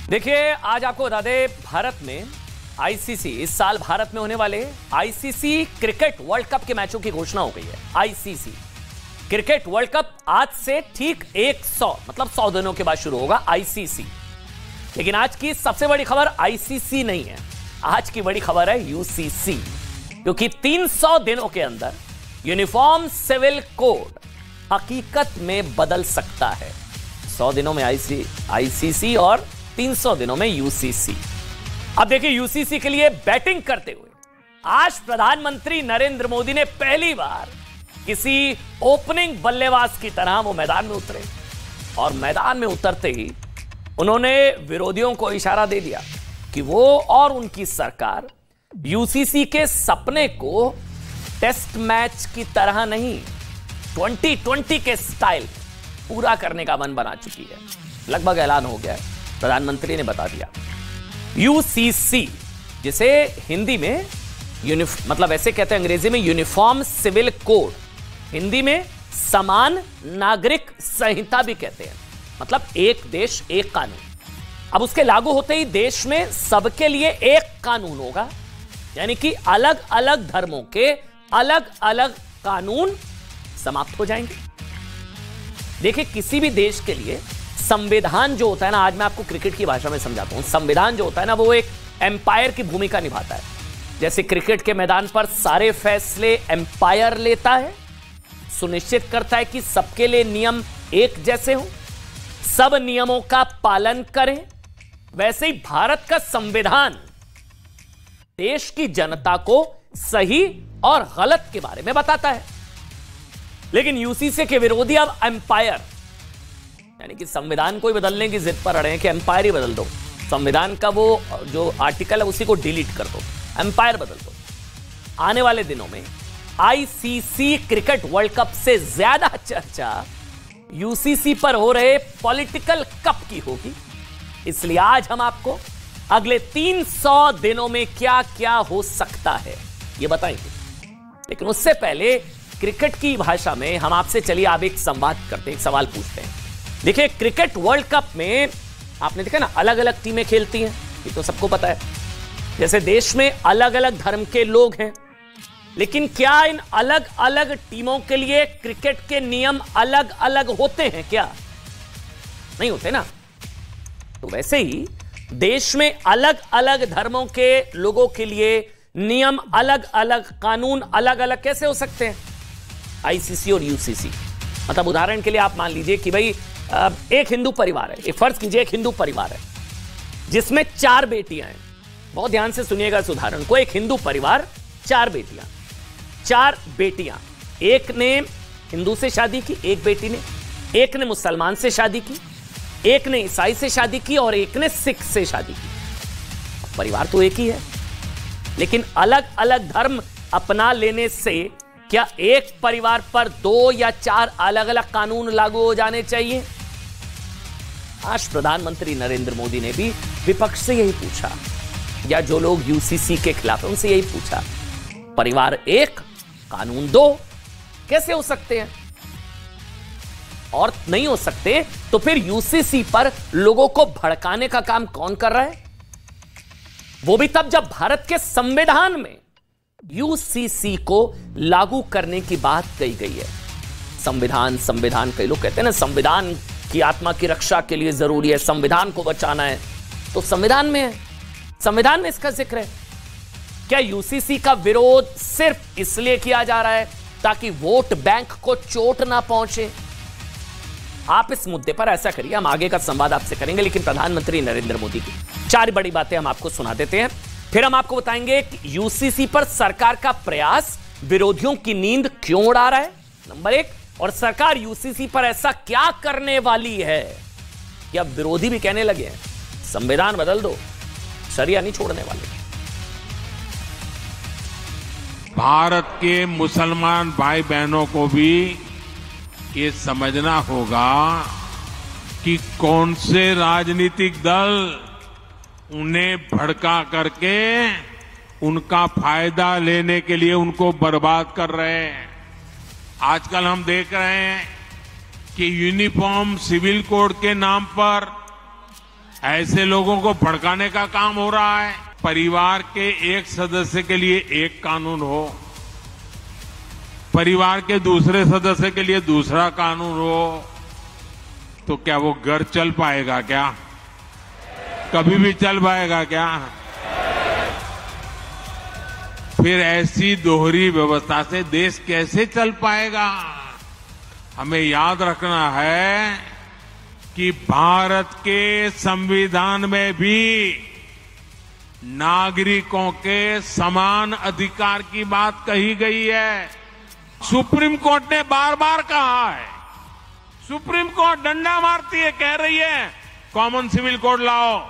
देखिए, आज आपको बता दें, भारत में आईसीसी, इस साल भारत में होने वाले आईसीसी क्रिकेट वर्ल्ड कप के मैचों की घोषणा हो गई है। आईसीसी क्रिकेट वर्ल्ड कप आज से ठीक 100 मतलब 100 दिनों के बाद शुरू होगा आईसीसी। लेकिन आज की सबसे बड़ी खबर आईसीसी नहीं है, आज की बड़ी खबर है यूसीसी, क्योंकि 300 दिनों के अंदर यूनिफॉर्म सिविल कोड हकीकत में बदल सकता है। 100 दिनों में आईसीसी और 300 दिनों में यूसीसी। अब देखिए, यूसीसी के लिए बैटिंग करते हुए आज प्रधानमंत्री नरेंद्र मोदी ने पहली बार किसी ओपनिंग बल्लेबाज की तरह वो मैदान में उतरे, और मैदान में उतरते ही उन्होंने विरोधियों को इशारा दे दिया कि वो और उनकी सरकार यूसीसी के सपने को टेस्ट मैच की तरह नहीं, 2020 के स्टाइल पूरा करने का मन बना चुकी है। लगभग ऐलान हो गया है, प्रधानमंत्री ने बता दिया। यूसीसी, जिसे हिंदी में मतलब ऐसे कहते हैं अंग्रेजी में यूनिफॉर्म सिविल कोड, हिंदी में समान नागरिक संहिता भी कहते हैं, मतलब एक देश एक कानून। अब उसके लागू होते ही देश में सबके लिए एक कानून होगा, यानी कि अलग अलग धर्मों के अलग अलग कानून समाप्त हो जाएंगे। देखिए, किसी भी देश के लिए संविधान जो होता है ना, आज मैं आपको क्रिकेट की भाषा में समझाता हूं, संविधान जो होता है ना, वो एक एम्पायर की भूमिका निभाता है। जैसे क्रिकेट के मैदान पर सारे फैसले एम्पायर लेता है, सुनिश्चित करता है कि सबके लिए नियम एक जैसे हों, सब नियमों का पालन करें, वैसे ही भारत का संविधान देश की जनता को सही और गलत के बारे में बताता है। लेकिन यूसीसी के विरोधी अब एम्पायर, यानी कि संविधान को ही बदलने की जिद पर अड़े हैं कि एम्पायर ही बदल दो, संविधान का वो जो आर्टिकल है उसी को डिलीट कर दो, एम्पायर बदल दो। आने वाले दिनों में आईसीसी क्रिकेट वर्ल्ड कप से ज्यादा चर्चा यूसीसी पर हो रहे पॉलिटिकल कप की होगी। इसलिए आज हम आपको अगले 300 दिनों में क्या क्या हो सकता है ये बताएंगे। लेकिन उससे पहले क्रिकेट की भाषा में हम आपसे, चलिए आप एक संवाद करते हैं, एक सवाल पूछते हैं। देखिए, क्रिकेट वर्ल्ड कप में आपने देखा ना, अलग अलग टीमें खेलती हैं, ये तो सबको पता है। जैसे देश में अलग अलग धर्म के लोग हैं, लेकिन क्या इन अलग अलग टीमों के लिए क्रिकेट के नियम अलग अलग होते हैं? क्या नहीं होते ना। तो वैसे ही देश में अलग अलग धर्मों के लोगों के लिए नियम अलग अलग, कानून अलग अलग कैसे हो सकते हैं? आईसीसी और यूसीसी, मतलब उदाहरण के लिए आप मान लीजिए कि भाई एक हिंदू परिवार है, एक फर्ज कीजिए एक हिंदू परिवार है जिसमें 4 बेटियां हैं। बहुत ध्यान से सुनिएगा इस उदाहरण को। एक हिंदू परिवार, 4 बेटियां, एक ने हिंदू से शादी की, एक बेटी ने, एक ने मुसलमान से शादी की, एक ने ईसाई से शादी की और एक ने सिख से शादी की। परिवार तो एक ही है, लेकिन अलग अलग धर्म अपना लेने से क्या एक परिवार पर 2 या 4 अलग अलग कानून लागू हो जाने चाहिए? आज प्रधानमंत्री नरेंद्र मोदी ने भी विपक्ष से यही पूछा, या जो लोग यूसीसी के खिलाफ हैं उनसे यही पूछा, परिवार एक कानून 2 कैसे हो सकते हैं? और नहीं हो सकते तो फिर यूसीसी पर लोगों को भड़काने का काम कौन कर रहा है? वो भी तब जब भारत के संविधान में यूसीसी को लागू करने की बात कही गई है। संविधान कई लोग कहते हैं ना, संविधान की आत्मा की रक्षा के लिए जरूरी है, संविधान को बचाना है, तो संविधान में है, संविधान में इसका जिक्र है। क्या यूसीसी का विरोध सिर्फ इसलिए किया जा रहा है ताकि वोट बैंक को चोट ना पहुंचे? आप इस मुद्दे पर ऐसा करिए, हम आगे का संवाद आपसे करेंगे, लेकिन प्रधानमंत्री नरेंद्र मोदी की 4 बड़ी बातें हम आपको सुना देते हैं। फिर हम आपको बताएंगे कि यूसीसी पर सरकार का प्रयास विरोधियों की नींद क्यों उड़ा रहा है, नंबर 1, और सरकार यूसीसी पर ऐसा क्या करने वाली है कि अब विरोधी भी कहने लगे हैं संविधान बदल दो, शरिया नहीं छोड़ने वाले। भारत के मुसलमान भाई बहनों को भी ये समझना होगा कि कौन से राजनीतिक दल उन्हें भड़का करके उनका फायदा लेने के लिए उनको बर्बाद कर रहे हैं। आजकल हम देख रहे हैं कि यूनिफॉर्म सिविल कोड के नाम पर ऐसे लोगों को भड़काने का काम हो रहा है। परिवार के एक सदस्य के लिए एक कानून हो, परिवार के दूसरे सदस्य के लिए दूसरा कानून हो, तो क्या वो घर चल पाएगा क्या? कभी भी चल पाएगा क्या? फिर ऐसी दोहरी व्यवस्था से देश कैसे चल पाएगा? हमें याद रखना है कि भारत के संविधान में भी नागरिकों के समान अधिकार की बात कही गई है। सुप्रीम कोर्ट ने बार बार कहा है, सुप्रीम कोर्ट डंडा मारती है, कह रही है कॉमन सिविल कोड लाओ,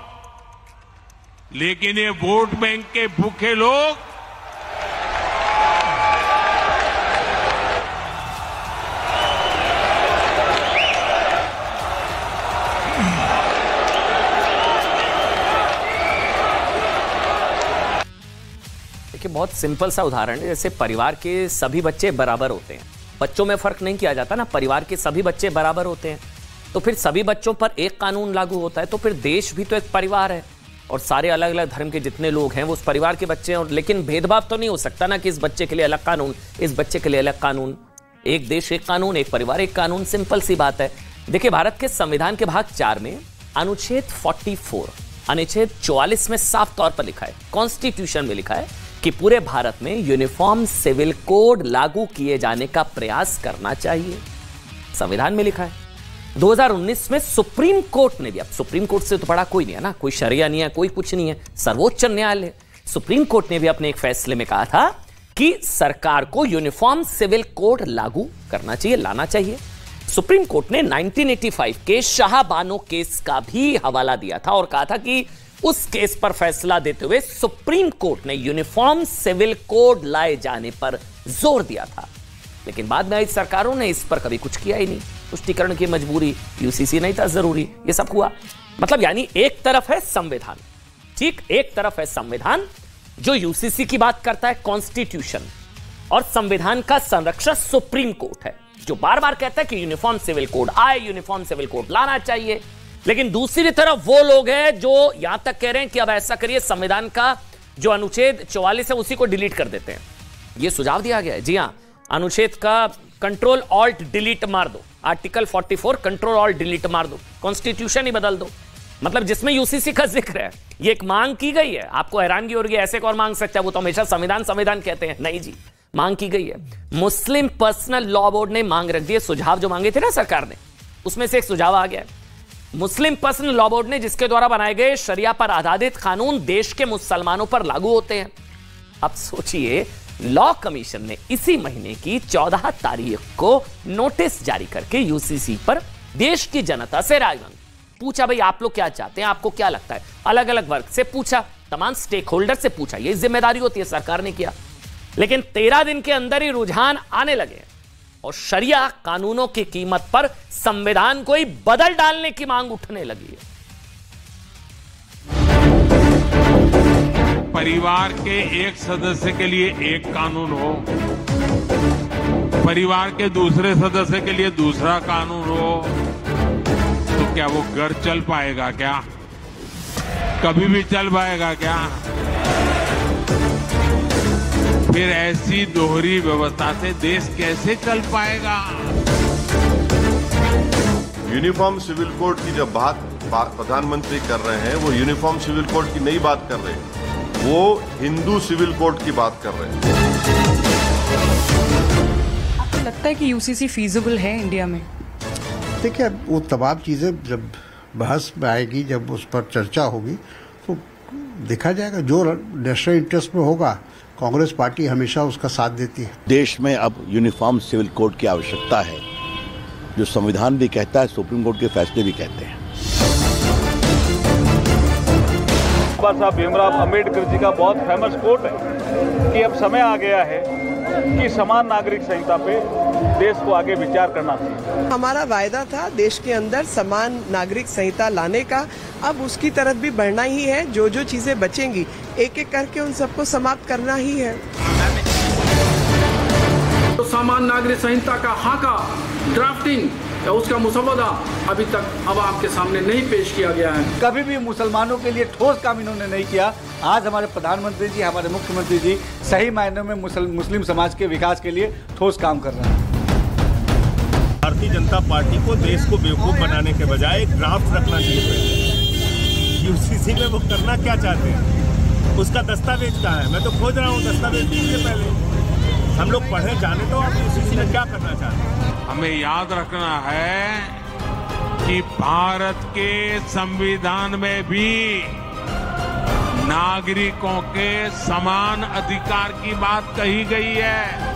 लेकिन ये वोट बैंक के भूखे लोग बहुत सिंपल सा उदाहरण है, जैसे परिवार के सभी बच्चे बराबर होते हैं, बच्चों में फर्क नहीं किया जाता ना, परिवार के सभी बच्चे बराबर होते हैं, तो फिर सभी बच्चों पर एक कानून लागू होता है, तो फिर देश भी तो एक परिवार है और सारे अलग अलग धर्म के जितने लोग हैं वो उस परिवार के बच्चे हैं। और लेकिन भेदभाव तो नहीं हो सकता ना कि इस बच्चे के लिए अलग कानून, इस बच्चे के लिए अलग कानून। एक देश एक कानून, एक परिवार एक कानून, सिंपल सी बात है। देखिए, भारत के संविधान के भाग 4 में अनुच्छेद 44 अनुच्छेद 44 में साफ तौर पर लिखा है, कॉन्स्टिट्यूशन में लिखा है कि पूरे भारत में यूनिफॉर्म सिविल कोड लागू किए जाने का प्रयास करना चाहिए। संविधान में लिखा है। 2019 में सुप्रीम कोर्ट ने भी, अब सुप्रीम कोर्ट से तो बड़ा कोई नहीं है ना, कोई शरिया नहीं है, कोई कुछ नहीं है, सर्वोच्च न्यायालय, सुप्रीम कोर्ट ने भी अपने एक फैसले में कहा था कि सरकार को यूनिफॉर्म सिविल कोड लागू करना चाहिए, लाना चाहिए। सुप्रीम कोर्ट ने 1985 के शाहबानो केस का भी हवाला दिया था और कहा था कि उस केस पर फैसला देते हुए सुप्रीम कोर्ट ने यूनिफॉर्म सिविल कोड लाए जाने पर जोर दिया था, लेकिन बाद में आई सरकारों ने इस पर कभी कुछ किया ही नहीं। पुष्टिकरण की मजबूरी, यूसीसी नहीं था जरूरी, ये सब हुआ। मतलब यानी एक तरफ है संविधान, ठीक, एक तरफ है संविधान जो यूसीसी की बात करता है, कॉन्स्टिट्यूशन, और संविधान का संरक्षक सुप्रीम कोर्ट है जो बार बार कहता है कि यूनिफॉर्म सिविल कोड आए, यूनिफॉर्म सिविल कोड लाना चाहिए। लेकिन दूसरी तरफ वो लोग हैं जो यहां तक कह रहे हैं कि अब ऐसा करिए, संविधान का जो अनुच्छेद 44 है उसी को डिलीट कर देते हैं। यह सुझाव दिया गया है। जी हां, अनुच्छेद का कंट्रोल ऑल्ट डिलीट मार दो, आर्टिकल 44 कंट्रोल ऑल्ट डिलीट मार दो, कॉन्स्टिट्यूशन ही बदल दो। मतलब जिसमें यूसीसी का जिक्र है, ये एक मांग की गई है। आपको हैरानगी हो रही है, ऐसे कौन मांग सकता है, वो तो हमेशा संविधान संविधान कहते हैं। नहीं जी, मांग की गई है। मुस्लिम पर्सनल लॉ बोर्ड ने मांग रख दी है। सुझाव जो मांगे थे ना सरकार ने, उसमें से एक सुझाव आ गया है। मुस्लिम पर्सनल लॉ बोर्ड ने, जिसके द्वारा बनाए गए शरिया पर आधारित कानून देश के मुसलमानों पर लागू होते हैं। अब सोचिए, लॉ कमीशन ने इसी महीने की 14 तारीख को नोटिस जारी करके यूसीसी पर देश की जनता से राय मांगी। पूछा, भाई आप लोग क्या चाहते हैं, आपको क्या लगता है। अलग अलग वर्ग से पूछा, तमाम स्टेक होल्डर से पूछा, ये जिम्मेदारी होती है, सरकार ने किया। लेकिन 13 दिन के अंदर ही रुझान आने लगे और शरिया कानूनों की कीमत पर संविधान को ही बदल डालने की मांग उठने लगी है। परिवार के एक सदस्य के लिए एक कानून हो, परिवार के दूसरे सदस्य के लिए दूसरा कानून हो, तो क्या वो घर चल पाएगा क्या? कभी भी चल पाएगा क्या? फिर ऐसी दोहरी व्यवस्था से देश कैसे चल पाएगा? यूनिफॉर्म सिविल कोड की जब बात प्रधानमंत्री कर रहे हैं, वो यूनिफॉर्म सिविल कोड की नहीं बात कर रहे हैं, वो हिंदू सिविल कोड की बात कर रहे हैं। आपको लगता है कि यूसीसी फीजिबल है इंडिया में? देखिए, वो तमाम चीजें जब बहस में आएगी, जब उस पर चर्चा होगी, तो देखा जाएगा। जो नेशनल इंटरेस्ट में होगा, कांग्रेस पार्टी हमेशा उसका साथ देती है। देश में अब यूनिफॉर्म सिविल कोड की आवश्यकता है, जो संविधान भी कहता है, सुप्रीम कोर्ट के फैसले भी कहते हैं। बाबा साहब भीमराव अंबेडकर जी का बहुत फेमस कोट है कि अब समय आ गया है कि समान नागरिक संहिता पे देश को आगे विचार करना चाहिए। हमारा वायदा था देश के अंदर समान नागरिक संहिता लाने का, अब उसकी तरफ भी बढ़ना ही है। जो जो चीजें बचेंगी, एक एक करके उन सबको समाप्त करना ही है। तो समान नागरिक संहिता का ड्राफ्टिंग उसका मुसवदा अभी तक अवाम के सामने नहीं पेश किया गया है। कभी भी मुसलमानों के लिए ठोस काम इन्होंने नहीं किया। आज हमारे प्रधानमंत्री जी, हमारे मुख्यमंत्री जी सही मायने में मुस्लिम समाज के विकास के लिए ठोस काम कर रहे हैं। भारतीय जनता पार्टी को देश को बेवकूफ बनाने के बजाय एक ड्राफ्ट रखना चाहिए। यूसीसी में वो करना क्या चाहते हैं, उसका दस्तावेज कहाँ है? मैं तो खोज रहा हूँ, दस्तावेज दीजिए पहले, हम लोग पढ़े जाने तो आप यूसीसी में क्या करना चाहते हैं। हमें याद रखना है कि भारत के संविधान में भी नागरिकों के समान अधिकार की बात कही गई है।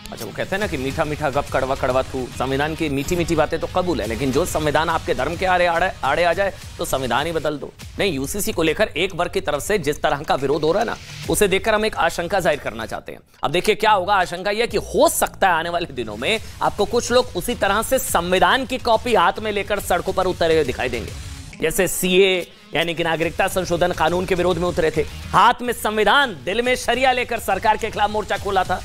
अच्छा, वो कहते हैं ना कि मीठा मीठा गप कड़वा कड़वा थू। संविधान की मीठी मीठी बातें तो कबूल है, लेकिन जो संविधान आपके धर्म के आड़े आ जाए तो संविधान ही बदल दो। नहीं, यूसीसी को लेकर एक वर्ग की तरफ से जिस तरह का विरोध हो रहा है ना, उसे देखकर हम एक आशंका जाहिर करना चाहते हैं। अब देखिए क्या होगा। आशंका यह कि हो सकता है आने वाले दिनों में आपको कुछ लोग उसी तरह से संविधान की कॉपी हाथ में लेकर सड़कों पर उतरे हुए दिखाई देंगे, जैसे सीए यानी कि नागरिकता संशोधन कानून के विरोध में उतरे थे, हाथ में संविधान, दिल में शरिया लेकर सरकार के खिलाफ मोर्चा खोला था।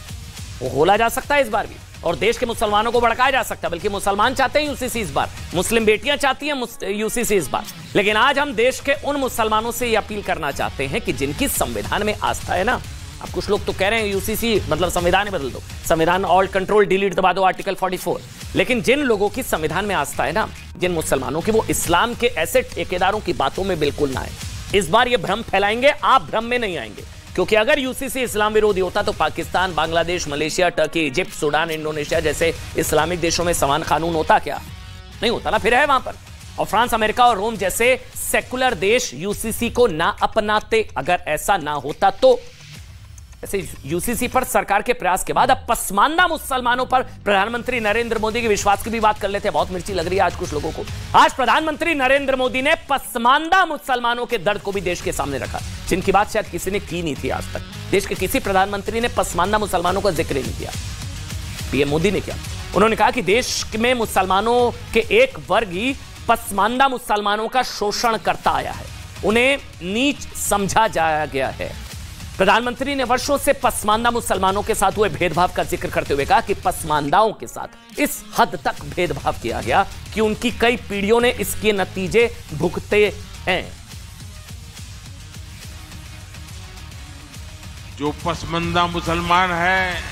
वो खोला जा सकता है इस बार भी, और देश के मुसलमानों को भड़काया जा सकता है। बल्कि मुसलमान चाहते हैं यूसीसी इस बार, मुस्लिम बेटियां चाहती हैं यूसीसी इस बार। लेकिन आज हम देश के उन मुसलमानों से यह अपील करना चाहते हैं कि जिनकी संविधान में आस्था है ना। अब कुछ लोग तो कह रहे हैं यूसीसी मतलब संविधान ही बदल दो, संविधान ऑल्ट कंट्रोल डिलीट दबा दो, आर्टिकल 44। लेकिन जिन लोगों की संविधान में आस्था है ना, जिन मुसलमानों की, वो इस्लाम के ऐसे ठेकेदारों की बातों में बिल्कुल ना आए। इस बार ये भ्रम फैलाएंगे, आप भ्रम में नहीं आएंगे। क्योंकि अगर यूसीसी इस्लाम विरोधी होता तो Pakistan, Bangladesh, Malaysia, Turkey, Egypt, Sudan, Indonesia जैसे इस्लामिक देशों में समान कानून होता क्या? नहीं होता ना, फिर है वहां पर। और फ्रांस, अमेरिका और रोम जैसे सेकुलर देश यूसीसी को ना अपनाते। अगर ऐसा ना होता तो ऐसे यूसीसी पर सरकार के प्रयास के बाद अब पसमानदा मुसलमानों पर प्रधानमंत्री नरेंद्र मोदी के विश्वास की भी बात कर लेते हैं। बहुत मिर्ची लग रही है आज कुछ लोगों को। आज प्रधानमंत्री नरेंद्र मोदी ने पसमानदा मुसलमानों के दर्द को भी देश के सामने रखा, जिनकी बात शायद किसी ने की नहीं थी आज तक। देश के किसी प्रधानमंत्री ने पसमानदा मुसलमानों का जिक्र नहीं किया, पीएम मोदी ने किया। उन्होंने कहा कि देश में मुसलमानों के एक वर्ग ही पसमानदा मुसलमानों का शोषण करता आया है, उन्हें नीच समझा जाया गया है। प्रधानमंत्री ने वर्षों से पसमानदा मुसलमानों के साथ हुए भेदभाव का जिक्र करते हुए कहा कि पसमानदाओं के साथ इस हद तक भेदभाव किया गया कि उनकी कई पीढ़ियों ने इसके नतीजे भुगते हैं। जो पसमानदा मुसलमान है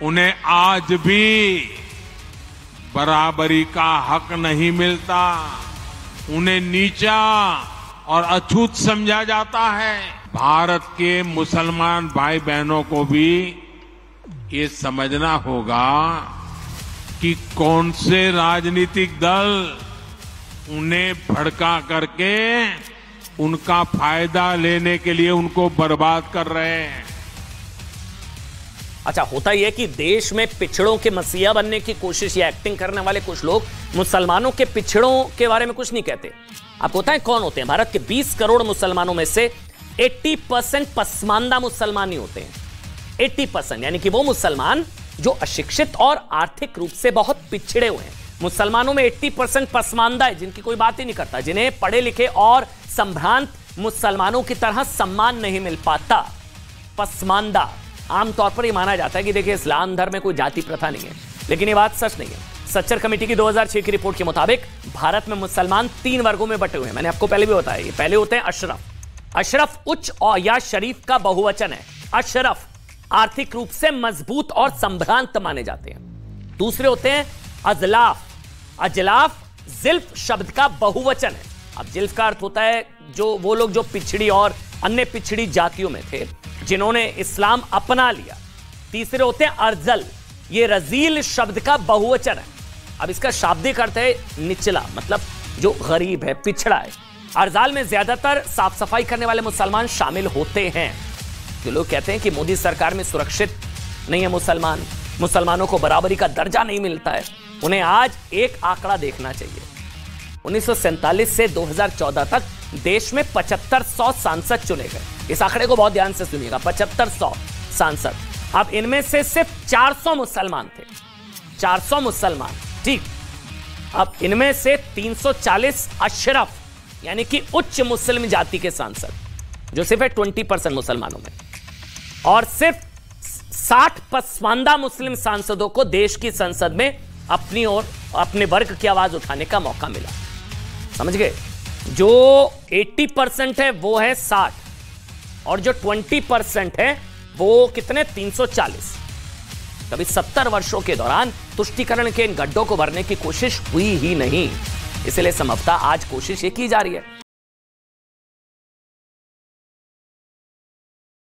उन्हें आज भी बराबरी का हक नहीं मिलता, उन्हें नीचा और अछूत समझा जाता है। भारत के मुसलमान भाई बहनों को भी ये समझना होगा कि कौन से राजनीतिक दल उन्हें भड़का करके उनका फायदा लेने के लिए उनको बर्बाद कर रहे हैं। अच्छा, होता यह कि देश में पिछड़ों के मसीहा बनने की कोशिश या एक्टिंग करने वाले कुछ लोग मुसलमानों के पिछड़ों के बारे में कुछ नहीं कहते। आपको पता है कौन होते हैं? भारत के 20 करोड़ मुसलमानों में से 80% पसमानदा मुसलमान ही होते हैं। 80% यानी कि वो मुसलमान जो अशिक्षित और आर्थिक रूप से बहुत पिछड़े हुए हैं। मुसलमानों में 80% पसमानदा है, जिनकी कोई बात ही नहीं करता, जिन्हें पढ़े लिखे और संभ्रांत मुसलमानों की तरह सम्मान नहीं मिल पाता। पसमानदा आमतौर पर यह माना जाता है कि देखिए इस्लाम धर्म में कोई जाति प्रथा नहीं है, लेकिन ये बात सच नहीं है। सच्चर कमेटी की 2006 की रिपोर्ट के मुताबिक भारत में मुसलमान 3 वर्गों में बटे हुए हैं। मैंने आपको पहले भी बताया, ये पहले होते हैं अशरफ। अशरफ उच्च और या शरीफ का बहुवचन है। अशरफ आर्थिक रूप से मजबूत और संभ्रांत माने जाते हैं। दूसरे होते हैं अजलाफ। अजलाफ जिल्फ शब्द का बहुवचन है। अब जिल्फ का अर्थ होता है जो वो लोग जो पिछड़ी और अन्य पिछड़ी जातियों में थे, जिन्होंने इस्लाम अपना लिया। तीसरे होते हैं अर्जल। ये रजील शब्द का बहुवचन है। अब इसका शाब्दिक अर्थ है निचला, मतलब जो गरीब है, पिछड़ा है। अर्जाल में ज्यादातर साफ सफाई करने वाले मुसलमान शामिल होते हैं। जो लोग कहते हैं कि मोदी सरकार में सुरक्षित नहीं है मुसलमान, मुसलमानों को बराबरी का दर्जा नहीं मिलता है, उन्हें आज एक आंकड़ा देखना चाहिए। 1947 से 2014 तक देश में 7500 सांसद चुने गए। इस आंकड़े को बहुत ध्यान से सुनिएगा, 7500 सांसद। अब इनमें से सिर्फ 400 मुसलमान थे। 400 मुसलमान, ठीक। अब इनमें से 340 अशरफ यानी कि उच्च मुस्लिम जाति के सांसद, जो सिर्फ है 20% मुसलमानों में, और सिर्फ 60 पसमानदा मुस्लिम सांसदों को देश की संसद में अपनी और अपने वर्ग की आवाज उठाने का मौका मिला। समझ गए? जो 80% है वो है 60 और जो 20% है वो कितने 340। कभी 70 वर्षों के दौरान तुष्टीकरण के इन गड्ढों को भरने की कोशिश हुई ही नहीं, इसलिए संभवतः आज कोशिश ये की जा रही है।